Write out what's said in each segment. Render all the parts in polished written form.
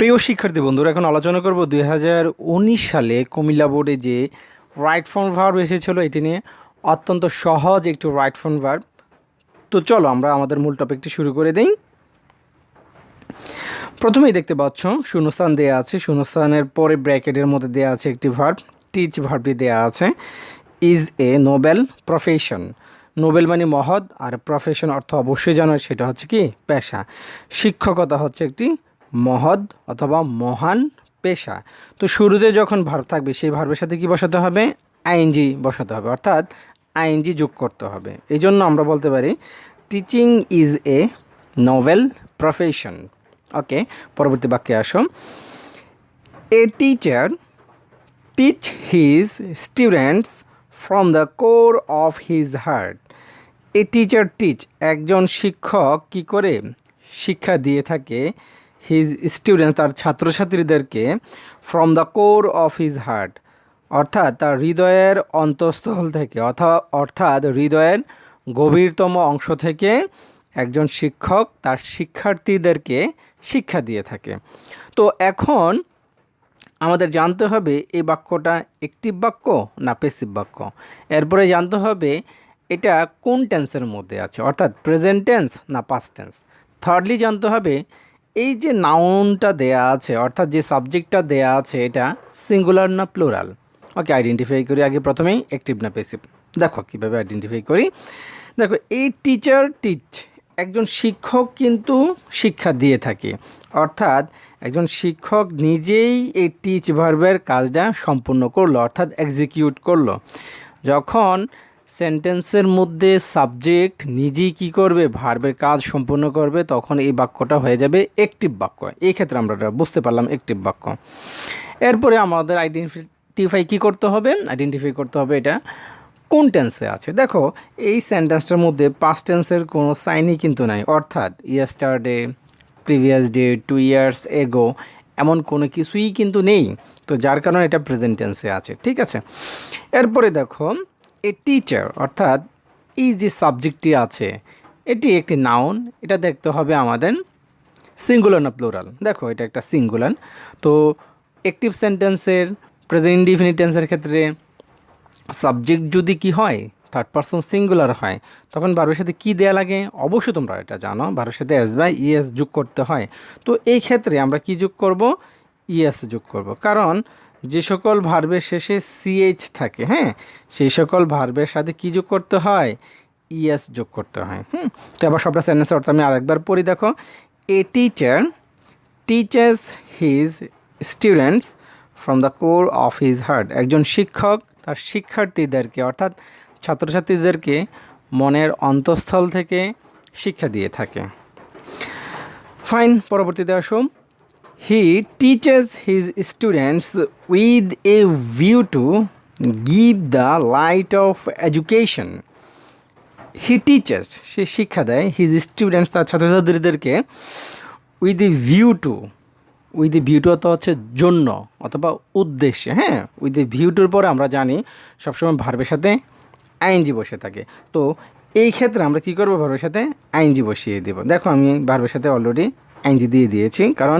প্রিয় শিক্ষার্থী বন্ধুরা, এখন আলোচনা করব 2019 সালে কুমিল্লা বোর্ডে যে রাইট ফর্ম ভার্ব এসেছিলো এটি নিয়ে। অত্যন্ত সহজ একটু রাইট ফর্ম ভার্ব। তো চলো আমরা আমাদের মূল টপিকটি শুরু করে দিই। প্রথমেই দেখতে পাচ্ছ শূন্যস্থান দেওয়া আছে, শূন্যস্থানের পরে ব্র্যাকেটের মধ্যে দেওয়া আছে একটি ভার্ব, টিচ ভার্বটি দেওয়া আছে। Is a noble profession. Nobel মানে মহৎ, আর প্রফেশন অর্থ অবশ্যই জানো সেটা হচ্ছে কি পেশা। শিক্ষকতা হচ্ছে একটি মহৎ অথবা মহান পেশা। তো শুরুতে যখন ভার্ব থাকবে সেই ভার্বের সাথে কি বসাতে হবে? আইএনজি বসাতে হবে, অর্থাৎ আইএনজি যোগ করতে হবে। এই জন্য আমরা বলতে পারি teaching is a noble profession. Okay, পরবর্তী বাক্যে আসো। A teacher teach his students from the core of his heart. A teacher teach, একজন শিক্ষক কি করে শিক্ষা দিয়ে থাকে, হিজ স্টুডেন্ট তার ছাত্রছাত্রীদেরকে, from the core of his heart অর্থাৎ তার হৃদয়ের অন্তঃস্থল থেকে, অর্থাৎ হৃদয়ের গভীরতম অংশ থেকে একজন শিক্ষক তার শিক্ষার্থীদেরকে শিক্ষা দিয়ে থাকে। তো এখন আমাদের জানতে হবে এই বাক্যটা অ্যাকটিভ বাক্য না প্যাসিভ বাক্য। এরপরে জানতে হবে এটা কোন টেন্সের মধ্যে আছে, অর্থাৎ প্রেজেন্ট টেন্স না পাস্ট টেন্স। থার্ডলি জানতে হবে এই যে নাউনটা দেয়া আছে, অর্থাৎ যে সাবজেক্টটা দেয়া আছে এটা সিঙ্গুলার না প্লুরাল। ওকে, আইডেন্টিফাই করি আগে প্রথমেই অ্যাকটিভ না প্যাসিভ। দেখো কীভাবে আইডেন্টিফাই করি। দেখো, এই টিচার টিচ, একজন শিক্ষক কিন্তু শিক্ষা দিয়ে থাকে, অর্থাৎ একজন শিক্ষক নিজেই এই টিচ ভার্বের কাজটা সম্পূর্ণ করলো, অর্থাৎ এক্সিকিউট করলো। যখন সেন্টেন্সের মধ্যে সাবজেক্ট নিজেই কি করবে, ভার্বের কাজ সম্পূর্ণ করবে, তখন এই বাক্যটা হয়ে যাবে অ্যাকটিভ বাক্য। এই ক্ষেত্রে আমরা বুঝতে পারলাম অ্যাকটিভ বাক্য। এরপরে আমাদের আইডেন্টিফাই করতে হবে এটা কোন টেন্সে আছে। দেখো, এই সেন্টেন্সটার মধ্যে পাস্ট টেন্সের কোনো সাইনই কিন্তু নাই, অর্থাৎ ইয়েস্টারডে, প্রিভিয়াস ডে, 2 years এগো, এমন কোনো কিছুই কিন্তু নেই। তো যার কারণে এটা প্রেজেন্ট টেন্সে আছে, ঠিক আছে। এরপরে দেখো, এ টিচার অর্থাৎ এই যে সাবজেক্টটি আছে এটি একটি নাউন, এটা দেখতে হবে আমাদের সিঙ্গুলার না প্লুরাল। দেখো, এটা একটা সিঙ্গুলার। তো অ্যাকটিভ সেন্টেন্সের প্রেজেন্ট ইনডিফিনিট টেন্সের ক্ষেত্রে সাবজেক্ট যদি কি হয়, থার্ড পারসন সিঙ্গুলার হয়, তখন ভার্বের সাথে কী দেয়া লাগে? অবশ্যই তোমরা এটা জানো, ভার্বের সাথে এস বা ইএস যোগ করতে হয়। তো এই ক্ষেত্রে আমরা কি যোগ করব? ইএস যোগ করব, কারণ যে সকল ভার্বের শেষে সিএইচ থাকে, হ্যাঁ, সেই সকল ভার্বের সাথে কি যোগ করতে হয়? ইএস যোগ করতে হয়। তো আবার সবটা সেন্টেন্সের অর্থ আমি আরেকবার পড়ি। দেখো, a teacher teachers his students from the core of his heart. একজন শিক্ষক তার শিক্ষার্থীদেরকে অর্থাৎ ছাত্রছাত্রীদেরকে মনের অন্তঃস্থল থেকে শিক্ষা দিয়ে থাকে। ফাইন, পরবর্তীতে আসো। He teaches his students with a view to give the light of education. He teaches, সে শিক্ষা দেয়, হিজ স্টুডেন্টস তার ছাত্রছাত্রীদেরকে, with a view to, with a view to অর্থ হচ্ছে জন্য অথবা উদ্দেশ্যে। হ্যাঁ, উইথ এ ভিউ টুর পরে আমরা জানি সবসময় ভার্বের সাথে আইএনজি বসে থাকে। তো এই ক্ষেত্রে আমরা কী করবো? ভার্বের সাথে আইএনজি বসিয়ে দেবো। দেখো, আমি ভার্বের সাথে অলরেডি আইএনজি দিয়ে দিয়েছি, কারণ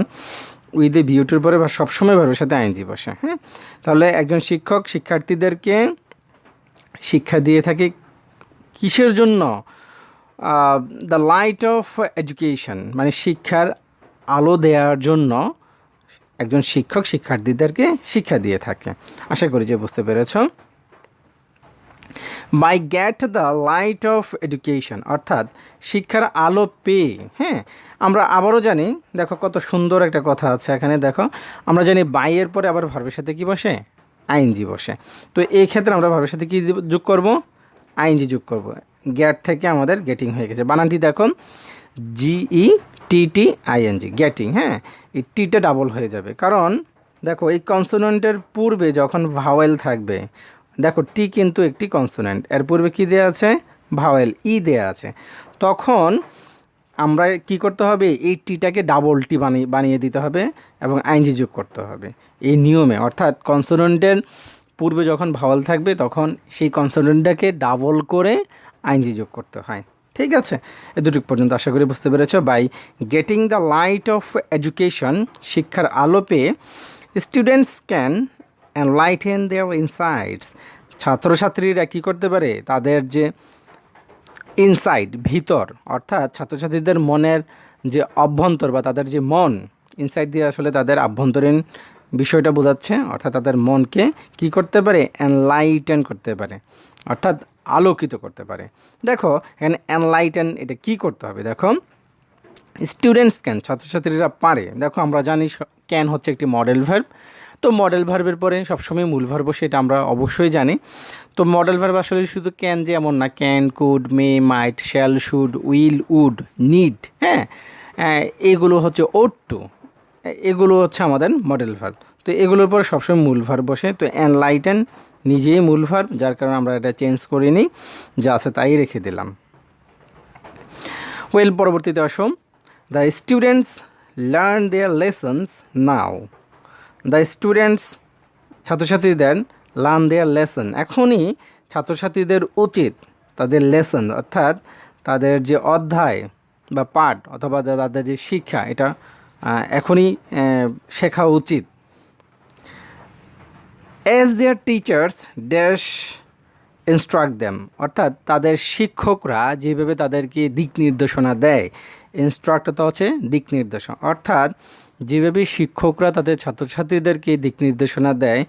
উইথ এ ভিউ টুর পরে সবসময় ভার্বের সাথে আইএনজি বসে। হ্যাঁ, তাহলে একজন শিক্ষক শিক্ষার্থীদেরকে শিক্ষা দিয়ে থাকে কিসের জন্য? দ্য লাইট অফ এডুকেশন, মানে শিক্ষার আলো দেওয়ার জন্য একজন শিক্ষক শিক্ষার্থীদেরকে শিক্ষা দিয়ে থাকে। আশা করি যে বুঝতে পেরেছ। By get the light of education অর্থাৎ শিক্ষার আলো পেয়ে। হ্যাঁ, আমরা আবারও জানি, দেখো কত সুন্দর একটা কথা আছে এখানে। দেখো, আমরা জানি বাইয়ের পরে আবার ভার্বের সাথে কি বসে? আইএনজি বসে। তো এই ক্ষেত্রে আমরা ভার্বের সাথে কি যোগ করব? আইএনজি যোগ করব। গেট থেকে আমাদের গেটিং হয়ে গেছে। বানানটি দেখো, GETTING, গেটিং। হ্যাঁ, এই টিটা ডাবল হয়ে যাবে, কারণ দেখো এই কনসোনেন্টের পূর্বে যখন ভাওয়েল থাকবে, দেখো টি কিন্তু একটি কনসোনেন্ট, এর পূর্বে কী দেওয়া আছে? ভাওয়েল ই দেওয়া আছে। তখন আমরা কি করতে হবে? এই টিটাকে ডাবল টি বানিয়ে দিতে হবে এবং আইএনজি যোগ করতে হবে এই নিয়মে। অর্থাৎ কনসোনেন্টের পূর্বে যখন ভাওয়েল থাকবে তখন সেই কনসোনেন্টটাকে ডাবল করে আইএনজি যোগ করতে হয়, ঠিক আছে, এতটুকু পর্যন্ত আশা করি বুঝতে পেরেছো। By getting the light of education, শিক্ষার আলো পেয়ে students can enlighten their insights, ছাত্রছাত্রীরা কী করতে পারে, তাদের যে ইনসাইড ভিতর, অর্থাৎ ছাত্রছাত্রীদের মনের যে অভ্যন্তর বা তাদের যে মন, ইনসাইড দিয়ে আসলে তাদের আভ্যন্তরীণ বিষয়টা বোঝাচ্ছে, অর্থাৎ তাদের মনকে কি করতে পারে, এনলাইটেন করতে পারে, অর্থাৎ আলোকিত করতে পারে। দেখো এখানে এনলাইটেন এটা কি করতে হবে, দেখো স্টুডেন্টস ক্যান, ছাত্রছাত্রীরা পারে। দেখো আমরা জানি ক্যান হচ্ছে একটি মডেল ভার্ব, তো মডেল ভার্বের পরে সবসময় মূল ভার্ব বসে, এটা আমরা অবশ্যই জানি। তো মডেল ভার্ব আসলে শুধু ক্যান যে এমন না, can, could, may, might, shall, should, will, would, need, হ্যাঁ এগুলো হচ্ছে ওড টু, এগুলো হচ্ছে আমাদের মডেল ভার্ব। তো এগুলোর পরে সবসময় মূল ভার্ব বসে। তো এনলাইটেন নিজেই মূল ভার্ব, যার কারণে আমরা এটা চেঞ্জ করিনি, যা আছে তাই রেখে দিলাম। ওয়েল, পরবর্তীতে আসো, the students learn their lessons now. The students, ছাত্রছাত্রীদের, লার্ন দেয়ার লেসন, এখনই ছাত্রছাত্রীদের উচিত তাদের লেসন, অর্থাৎ তাদের যে অধ্যায় বা পাঠ অথবা তাদের যে শিক্ষা, এটা এখনই শেখা উচিত। As their teachers dash instruct them, অর্থাৎ তাদের শিক্ষকরা যেভাবে তাদেরকে দিক নির্দেশনা দেয়, ইনস্ট্রাক্ট তো হচ্ছে দিক নির্দেশনা, অর্থাৎ যেভাবে শিক্ষকরা তাদের ছাত্রছাত্রীদেরকে দিক নির্দেশনা দেয়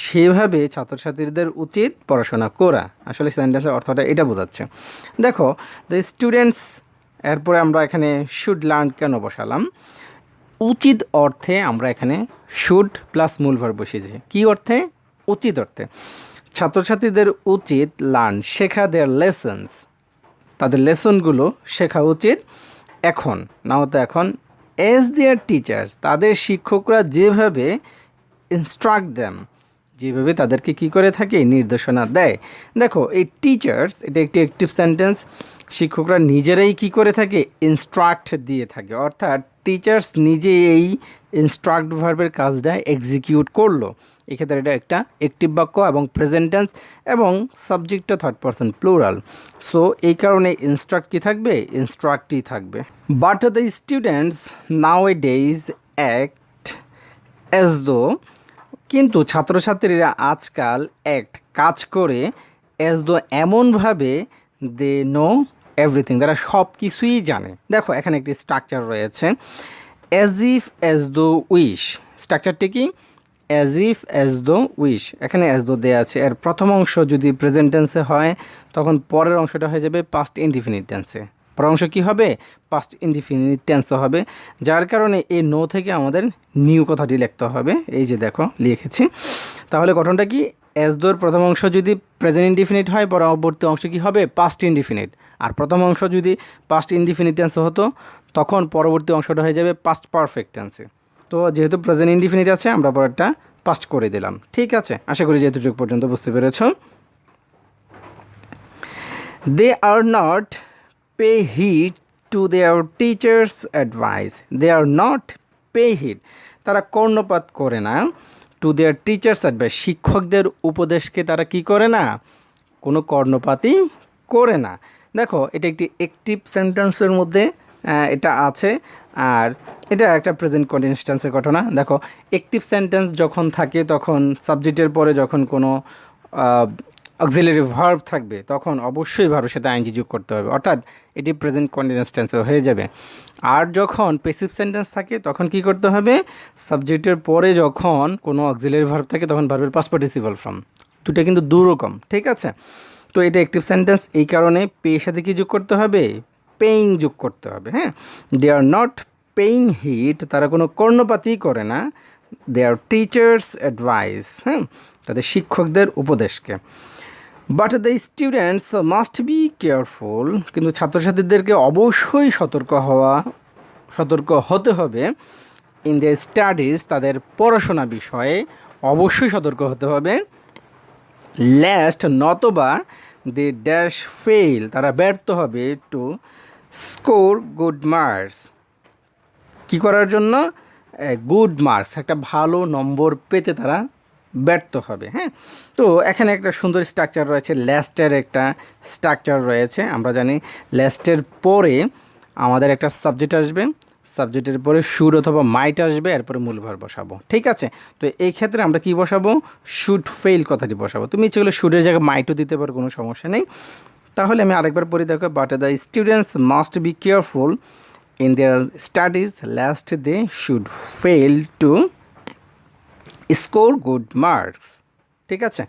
সেভাবে ছাত্রছাত্রীদের উচিত পড়াশোনা করা। আসলে সেন্টেন্সের অর্থটা এটা বোঝাচ্ছে। দেখো দ্য স্টুডেন্টস, এরপরে আমরা এখানে শুড লার্ন কেন বসালাম, উচিত অর্থে আমরা এখানে শুড প্লাস মূল ভার্ব বসিয়েছি। কী অর্থে? উচিত অর্থে। ছাত্রছাত্রীদের উচিত লার্ন, শেখা, দেয়ার লেসন্স, তাদের লেসনগুলো শেখা উচিত এখন, নাও তো এখন, অ্যাজ দেয়ার টিচার্স, তাদের শিক্ষকরা যেভাবে ইনস্ট্রাক্ট দেম, যেভাবে তাদেরকে কি করে থাকে, নির্দেশনা দেয়। দেখো এই টিচার্স, এটা একটি অ্যাক্টিভ সেন্টেন্স, শিক্ষকরা নিজেরাই কি করে থাকে, ইনস্ট্রাক্ট দিয়ে থাকে, অর্থাৎ টিচার্স নিজে এই ইনস্ট্রাক্ট ভার্বের কাজটা এক্সিকিউট করলো। এক্ষেত্রে এটা একটা অ্যাক্টিভ বাক্য এবং প্রেজেন্ট টেন্স এবং সাবজেক্টটা থার্ড পারসন প্লুরাল। সো এই কারণে ইনস্ট্রাক্ট কি থাকবে, ইনস্ট্রাক্টই থাকবে। But the students now A days act as though, কিন্তু ছাত্রছাত্রীরা আজকাল অ্যাক্ট, কাজ করে, অ্যাজ দো এমনভাবে, দে নো এভরিথিং, তারা সব কিছুই জানে। দেখো এখানে একটি স্ট্রাকচার রয়েছে, as if as though wish, স্ট্রাকচারটি কি, as if as though wish, এখানে অ্যাজ দো দেওয়া আছে, এর প্রথম অংশ যদি প্রেজেন্ট টেন্সে হয় তখন পরের অংশটা হয়ে যাবে পাস্ট ইনডিফিনিট টেন্সে, পরের অংশ কী হবে, পাস্ট ইনডিফিনিট টেন্সে হবে, যার কারণে এই নো থেকে আমাদের নিউ কথাটি লিখতে হবে। এই যে দেখো লিখেছি। তাহলে গঠনটা কি, অ্যাজ দোর প্রথম অংশ যদি প্রেজেন্ট ইনডিফিনিট হয়, পরবর্তী অংশ কী হবে, পাস্ট ইনডিফিনিট, আর প্রথম অংশ যদি পাস্ট ইনডিফিনিট টেন্সে হতো তখন পরবর্তী অংশটা হয়ে যাবে পাস্ট পারফেক্ট টেন্সে। তো যেহেতু প্রেজেন্ট ইনডিফিনিট আছে আমরা পরেরটা পাস্ট করে দিলাম। ঠিক আছে, আশা করি যে এতটুকু পর্যন্ত বুঝতে পেরেছ। They are not pay heed to their teachers' advice, they are not pay heed, তারা কর্ণপাত করে না, টু দেয়ার টিচার্স অ্যাডভাইস, শিক্ষকদের উপদেশকে তারা কি করে না, কোনো কর্ণপাতই করে না। দেখো এটা একটি অ্যাক্টিভ সেন্টেন্সের মধ্যে এটা আছে, আর এটা একটা প্রেজেন্ট কন্টিনিউয়াস টেন্সের ঘটনা। দেখো অ্যাক্টিভ সেন্টেন্স যখন থাকে তখন সাবজেক্টের পরে যখন কোনো অক্সিলারি ভার্ব থাকবে তখন অবশ্যই ভার্বের সাথে আইএনজি যোগ করতে হবে, অর্থাৎ এটি প্রেজেন্ট কন্টিনিউয়াস টেন্সে হয়ে যাবে। আর যখন প্যাসিভ সেন্টেন্স থাকে তখন কি করতে হবে, সাবজেক্টের পরে যখন কোনো অক্সিলারি ভার্ব থাকে তখন ভার্বের পাস্ট পার্টিসিপাল ফর্ম, দুটো কিন্তু দুরকম। ঠিক আছে, তো এটা অ্যাক্টিভ সেন্টেন্স, এই কারণে পেয়ের সাথে কি যোগ করতে হবে, পেইং যোগ করতে হবে। হ্যাঁ, দে আর নট পেইং হিড, তারা কোনো কর্ণপাতই করে না, দে আর টিচার্স অ্যাডভাইস, হ্যাঁ তাদের শিক্ষকদের উপদেশকে। But the students must be careful, কিন্তু ছাত্রছাত্রীদেরকে অবশ্যই সতর্ক হতে হবে, ইন দ্য স্টাডিজ, তাদের পড়াশোনা বিষয়ে অবশ্যই সতর্ক হতে হবে, লেস্ট, নতবা, দে ড্যাশ ফেল, তারা ব্যর্থ হবে, টু স্কোর গুড মার্কস, কী করার জন্য, গুড মার্কস, একটা ভালো নম্বর পেতে তারা ব্যর্থ হবে। হ্যাঁ, তো এখানে একটা সুন্দর স্ট্রাকচার রয়েছে, লাস্টের একটা স্ট্রাকচার রয়েছে। আমরা জানি লাস্টের পরে আমাদের একটা সাবজেক্ট আসবে, সাবজেক্টের পরে শুড অথবা মাইট আসবে, এরপরে মূল ভার্ব বসাবো। ঠিক আছে, তো এই ক্ষেত্রে আমরা কি বসাবো, শুড ফেইল কথাটি বসাবো। তুমি ইচ্ছে করলে শুডের জায়গায় মাইটও দিতে পারো, কোনো সমস্যা নেই। তাহলে আমি আরেকবার পড়ে দেখো, but the students must be careful in their studies last they should fail to score good marks. ঠিক আছে,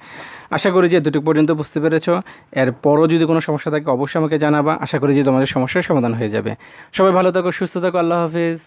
আশা করি যে দুটো পর্যন্ত বুঝতে পেরেছ। এরপরও যদি কোনো সমস্যা থাকে অবশ্যই আমাকে জানাবা। আশা করি যে তোমাদের সমস্যার সমাধান হয়ে যাবে। সবাই ভালো থাকো, সুস্থ থাকো, আল্লাহ হাফিজ।